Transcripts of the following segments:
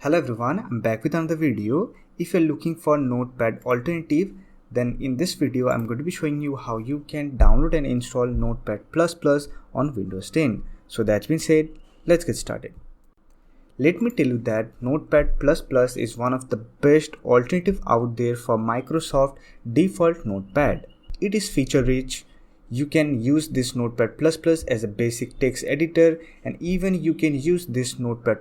Hello everyone, I'm back with another video. If you're looking for Notepad alternative, then in this video I'm going to be showing you how you can download and install Notepad++ on Windows 10. So that's been said, let's get started. Let me tell you that Notepad++ is one of the best alternative out there for Microsoft default Notepad. It is feature rich. You can use this Notepad++ as a basic text editor, and even you can use this Notepad++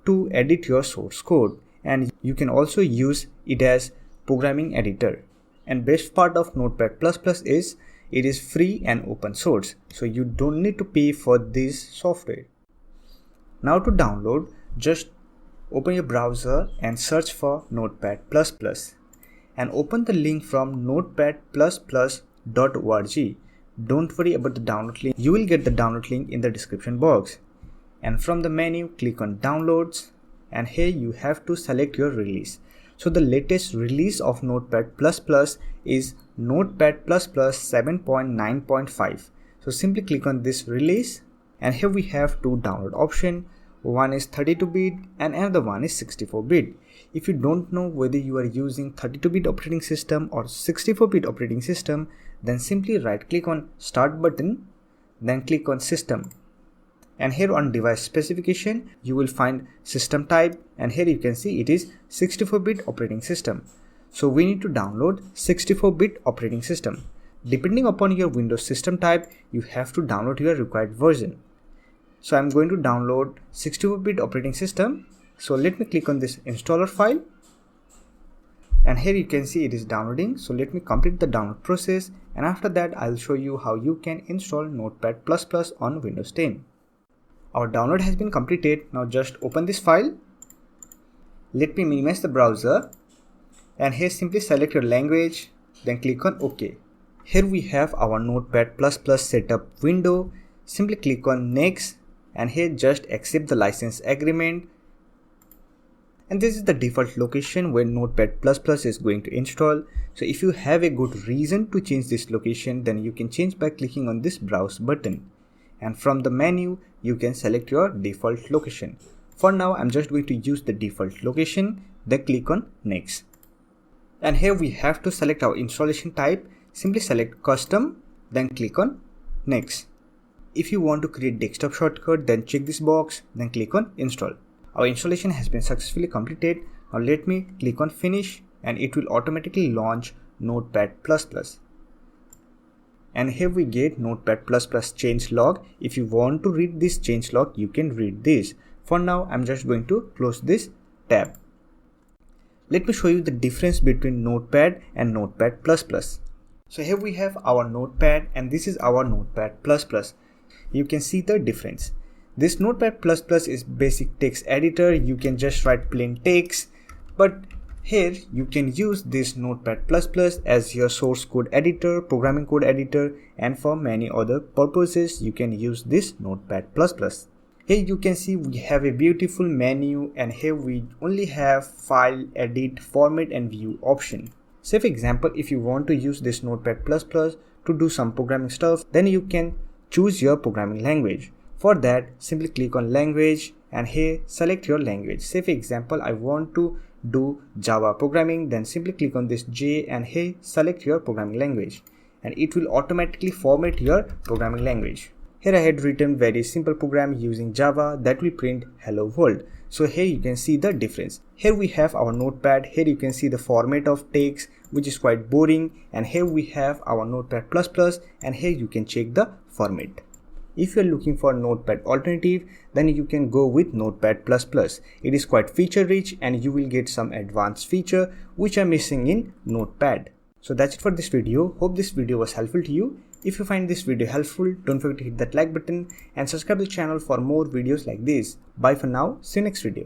to edit your source code, and you can also use it as programming editor. And best part of Notepad++ is it is free and open source, so you don't need to pay for this software. Now to download, just open your browser and search for Notepad++ and open the link from notepad++.org. Don't worry about the download link, you will get the download link in the description box. And from the menu, click on downloads, and here you have to select your release. So the latest release of Notepad++ is Notepad++ 7.9.5. So simply click on this release, and here we have two download options. One is 32-bit and another one is 64-bit. If you don't know whether you are using 32-bit operating system or 64-bit operating system, then simply right click on start button, then click on system. And here on device specification, you will find system type, and here you can see it is 64-bit operating system. So we need to download 64-bit operating system. Depending upon your Windows system type, you have to download your required version. So I'm going to download 64-bit operating system. So let me click on this installer file, and here you can see it is downloading. So let me complete the download process, and after that I'll show you how you can install Notepad++ on Windows 10. Our download has been completed. Now just open this file. Let me minimize the browser, and here simply select your language, then click on OK. Here we have our Notepad++ setup window. Simply click on next, and here just accept the license agreement. And this is the default location where Notepad++ is going to install. So if you have a good reason to change this location, then you can change by clicking on this browse button. And from the menu, you can select your default location. For now, I'm just going to use the default location, then click on next. And here we have to select our installation type. Simply select custom, then click on next. If you want to create desktop shortcut, then check this box, then click on install. Our installation has been successfully completed. Now let me click on finish, and it will automatically launch Notepad++. And here we get Notepad++ change log. If you want to read this change log, you can read this. For now, I'm just going to close this tab. Let me show you the difference between Notepad and Notepad++. So here we have our Notepad, and this is our Notepad++. You can see the difference. This Notepad++ is basic text editor. You can just write plain text, but here you can use this Notepad++ as your source code editor, programming code editor, and for many other purposes you can use this Notepad++. Here you can see we have a beautiful menu, and here we only have file, edit, format and view option. Say for example, if you want to use this Notepad++ to do some programming stuff, then you can choose your programming language. For that, simply click on language, and here select your language. Say for example, I want to do Java programming, then simply click on this J, and here select your programming language, and it will automatically format your programming language. Here I had written very simple program using Java that will print hello world. So here you can see the difference. Here we have our Notepad. Here you can see the format of text, which is quite boring, and here we have our Notepad++, and here you can check the format. If you are looking for Notepad alternative, then you can go with Notepad++. It is quite feature rich, and you will get some advanced feature which are missing in Notepad. So that's it for this video. Hope this video was helpful to you. If you find this video helpful, don't forget to hit that like button and subscribe to the channel for more videos like this. Bye for now. See you next video.